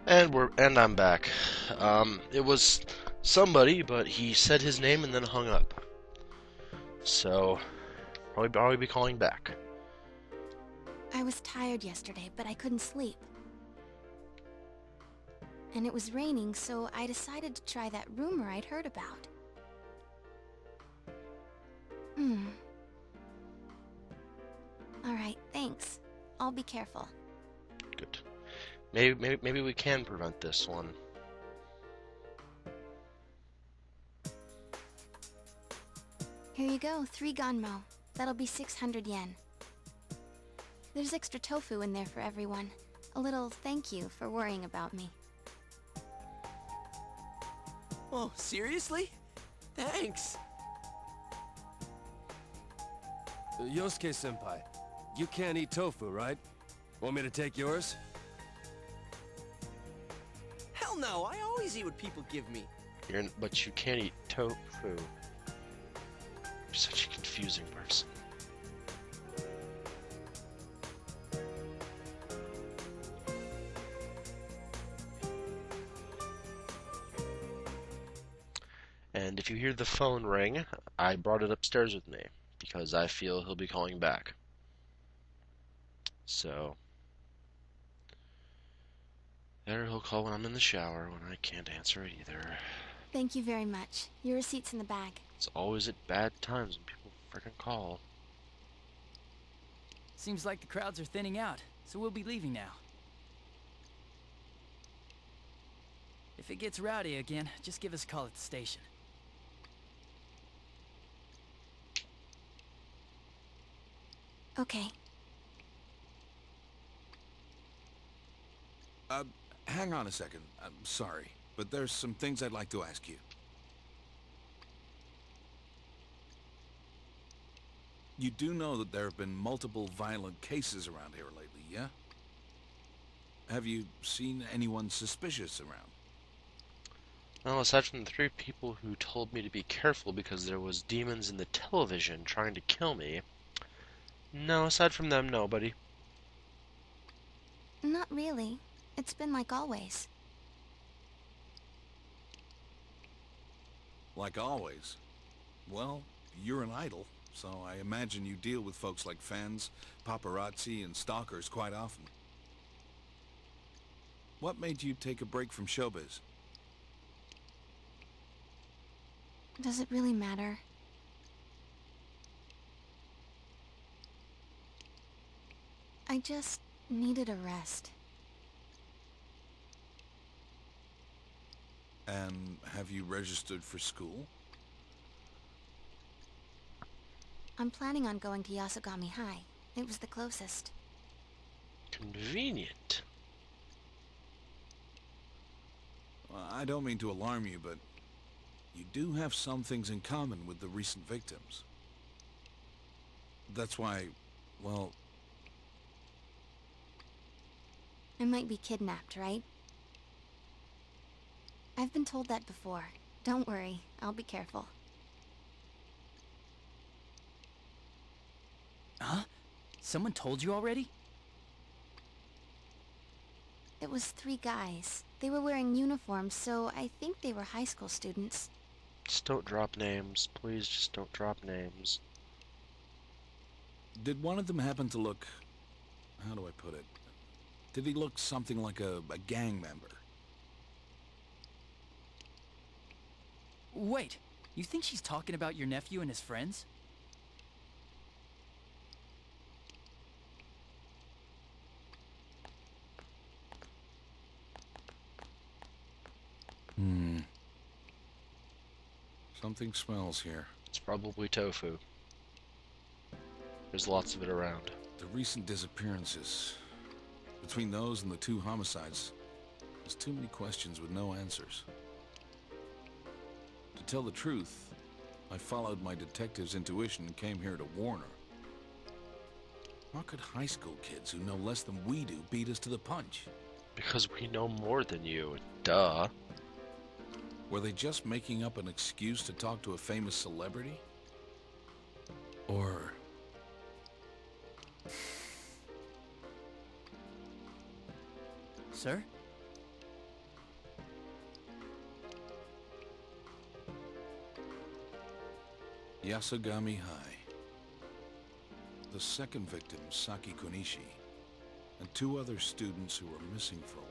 And I'm back. It was somebody, but he said his name and then hung up. So I'll probably be calling back. I was tired yesterday, but I couldn't sleep. And it was raining, so I decided to try that rumor I'd heard about. Alright, thanks. I'll be careful. Good. Maybe we can prevent this one. Here you go, 3 ganmo. That'll be 600 yen. There's extra tofu in there for everyone. A little thank you for worrying about me. Oh, seriously? Thanks. Yosuke-senpai, you can't eat tofu, right? Want me to take yours? Hell no, I always eat what people give me. But you can't eat tofu. You're such a confusing person. And if you hear the phone ring, I brought it upstairs with me because I feel he'll be calling back. So, there he'll call when I'm in the shower when I can't answer it either. Thank you very much. Your receipt's in the bag. It's always at bad times when people frickin' call. Seems like the crowds are thinning out, so we'll be leaving now. If it gets rowdy again, just give us a call at the station. Okay. Hang on a second. I'm sorry, but there's some things I'd like to ask you. You do know that there have been multiple violent cases around here lately, yeah? Have you seen anyone suspicious around? Well, aside from the 3 people who told me to be careful because there was demons in the television trying to kill me, no, aside from them, nobody. Not really. It's been like always. Like always. Well, you're an idol, so I imagine you deal with folks like fans, paparazzi, and stalkers quite often. What made you take a break from showbiz? Does it really matter? I just needed a rest. And have you registered for school? I'm planning on going to Yasogami High. It was the closest. Convenient. Well, I don't mean to alarm you, but you do have some things in common with the recent victims. That's why, well... I might be kidnapped, right? I've been told that before. Don't worry, I'll be careful. Huh? Someone told you already? It was 3 guys. They were wearing uniforms, so I think they were high school students. Just don't drop names. Please just don't drop names. Did one of them happen to look... how do I put it? Did he look something like a gang member? Wait, you think she's talking about your nephew and his friends? Something smells here. It's probably tofu. There's lots of it around. The recent disappearances. Between those and the 2 homicides, there's too many questions with no answers. To tell the truth, I followed my detective's intuition and came here to warn her. How could high school kids who know less than we do beat us to the punch? Because we know more than you. Duh. Were they just making up an excuse to talk to a famous celebrity? Or... Sir? Yasugami High. The second victim, Saki Kunishi, and 2 other students who were missing for a while.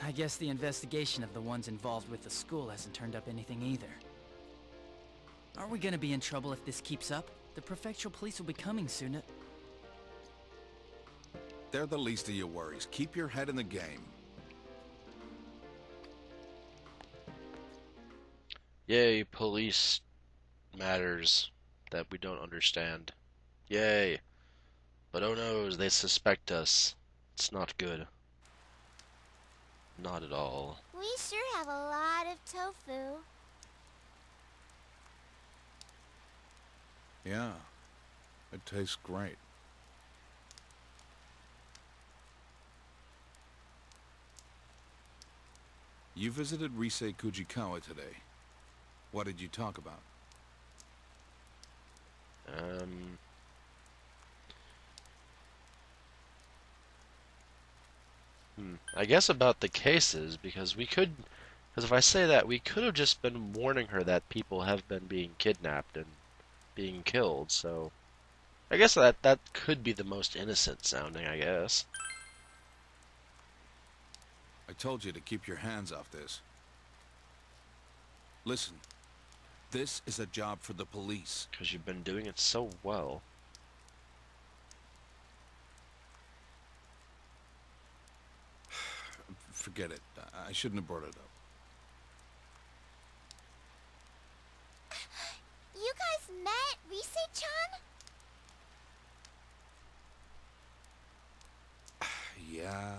I guess the investigation of the ones involved with the school hasn't turned up anything either. Aren't we gonna be in trouble if this keeps up? The prefectural police will be coming soon. They're the least of your worries. Keep your head in the game. Yay, police matters that we don't understand. Yay. But oh no, they suspect us. It's not good. Not at all. We sure have a lot of tofu. Yeah, it tastes great. You visited Rise Kujikawa today. What did you talk about? I guess about the cases, because if I say that, we could have just been warning her that people have been being kidnapped and being killed, so I guess that could be the most innocent sounding, I guess. I told you to keep your hands off this. Listen, this is a job for the police. Because you've been doing it so well. Forget it. I shouldn't have brought it up. You guys met Rise-chan? Yeah.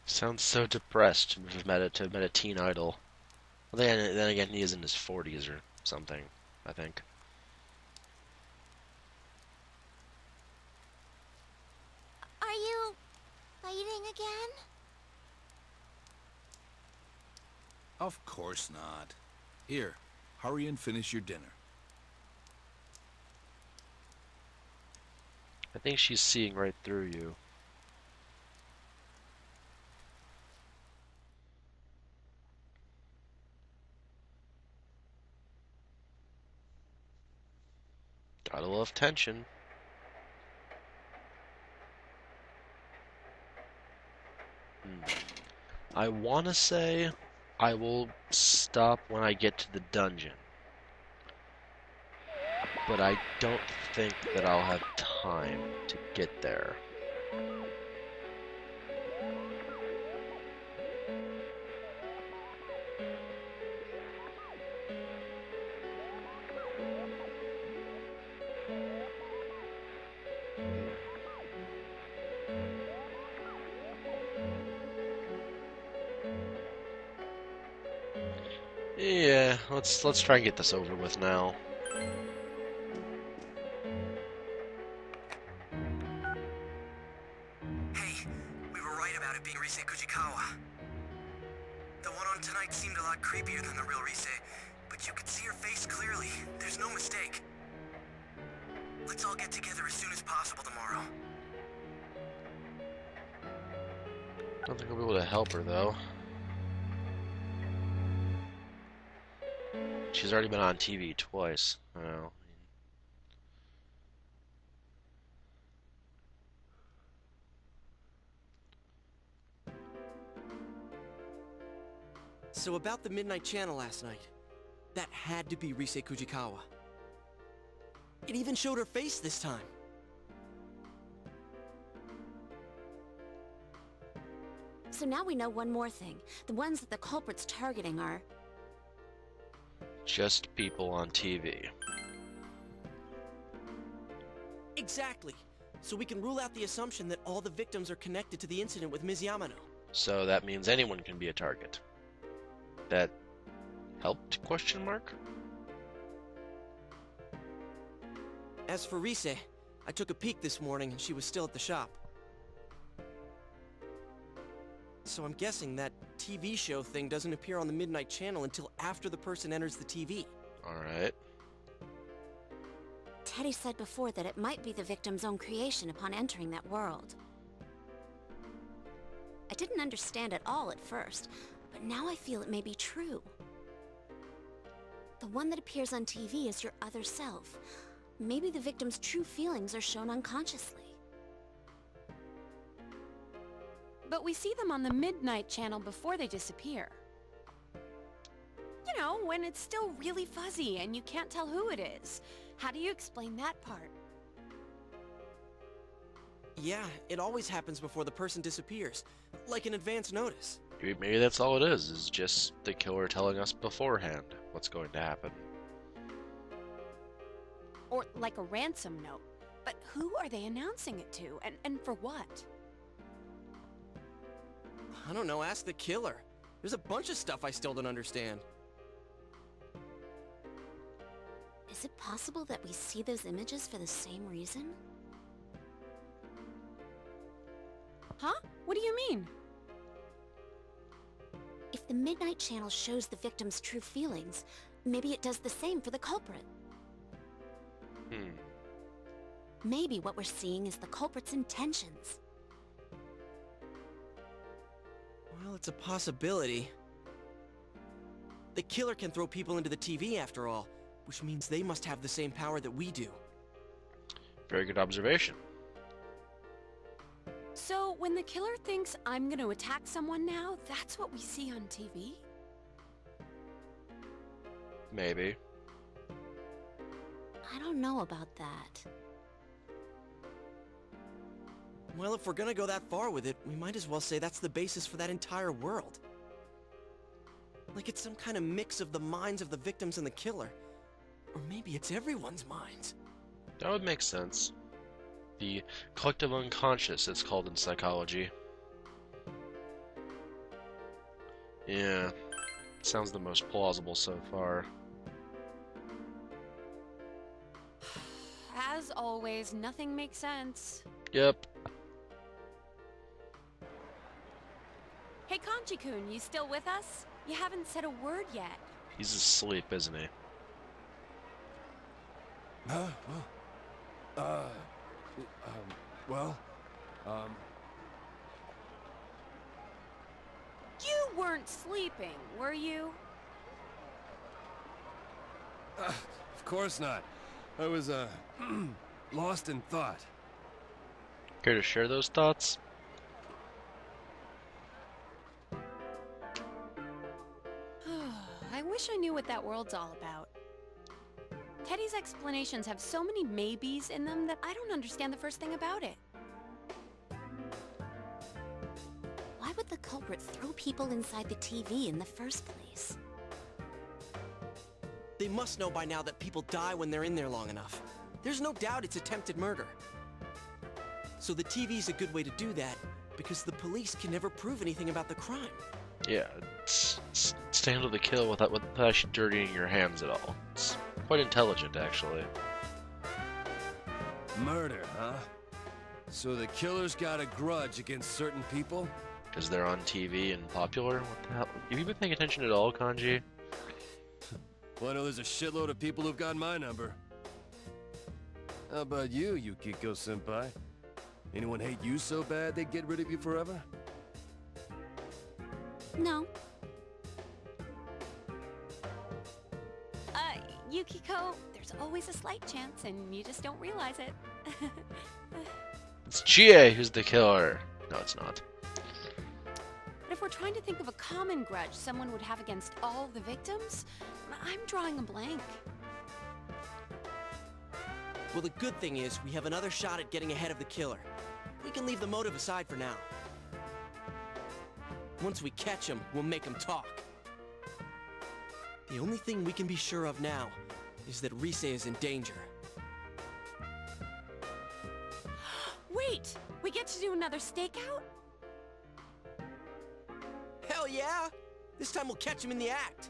Sounds so depressed to have met a teen idol. Well, then again, he is in his 40s or something, I think. Are you fighting again? Of course not. Here, hurry and finish your dinner. I think she's seeing right through you. Gotta love tension. I wanna say I will stop when I get to the dungeon. But I don't think that I'll have time to get there. Yeah, let's try and get this over with now. Hey, we were right about it being Rise Kujikawa. The one on tonight seemed a lot creepier than the real Rise, but you could see her face clearly. There's no mistake. Let's all get together as soon as possible tomorrow. I don't think I'll be able to help her though. She's already been on TV twice. I know. So about the Midnight Channel last night. That had to be Rise Kujikawa. It even showed her face this time. So now we know one more thing. The ones that the culprit's targeting are... Just people on TV. Exactly. So we can rule out the assumption that all the victims are connected to the incident with Ms. Yamano. So that means anyone can be a target. That helped? Question mark? As for Rise, I took a peek this morning and she was still at the shop. So I'm guessing that TV show thing doesn't appear on the Midnight Channel until after the person enters the TV. Alright. Teddy said before that it might be the victim's own creation upon entering that world. I didn't understand at all at first. but now I feel it may be true. The one that appears on TV is your other self. Maybe the victim's true feelings are shown unconsciously. But we see them on the Midnight Channel before they disappear. You know, when it's still really fuzzy and you can't tell who it is. How do you explain that part? Yeah, it always happens before the person disappears, like an advance notice. Maybe that's all it is just the killer telling us beforehand what's going to happen. Or like a ransom note. But who are they announcing it to, and for what? I don't know, ask the killer. There's a bunch of stuff I still don't understand. Is it possible that we see those images for the same reason? Huh? What do you mean? If the Midnight Channel shows the victim's true feelings, maybe it does the same for the culprit. Maybe what we're seeing is the culprit's intentions. Well, it's a possibility. The killer can throw people into the TV after all, which means they must have the same power that we do. Very good observation. So, when the killer thinks I'm gonna attack someone now, that's what we see on TV? Maybe. I don't know about that. Well, if we're gonna go that far with it, we might as well say that's the basis for that entire world. Like it's some kind of mix of the minds of the victims and the killer. Or maybe it's everyone's minds. That would make sense. The collective unconscious, it's called in psychology. Yeah, sounds the most plausible so far. As always, nothing makes sense. Yep. Hey Kanji-kun, you still with us? You haven't said a word yet. He's asleep, isn't he? You weren't sleeping, were you? Of course not. I was, lost in thought. Care to share those thoughts? I wish I knew what that world's all about. Teddy's explanations have so many maybes in them that I don't understand the first thing about it. Why would the culprit throw people inside the TV in the first place? They must know by now that people die when they're in there long enough. There's no doubt it's attempted murder. So the TV's a good way to do that, because the police can never prove anything about the crime. Yeah, it's to handle the kill without actually dirtying your hands at all. It's quite intelligent, actually. Murder, huh? So the killer's got a grudge against certain people? Because they're on TV and popular? What the hell? Have you been paying attention at all, Kanji? Well, I know there's a shitload of people who've got my number. How about you, Yukiko-senpai? Anyone hate you so bad they'd get rid of you forever? No. Yukiko, there's always a slight chance and you just don't realize it. It's Chie who's the killer. No, it's not. But if we're trying to think of a common grudge someone would have against all the victims, I'm drawing a blank. Well, the good thing is we have another shot at getting ahead of the killer. We can leave the motive aside for now. Once we catch him, we'll make him talk. The only thing we can be sure of now is that Rise is in danger. Wait! We get to do another stakeout? Hell yeah! This time we'll catch him in the act.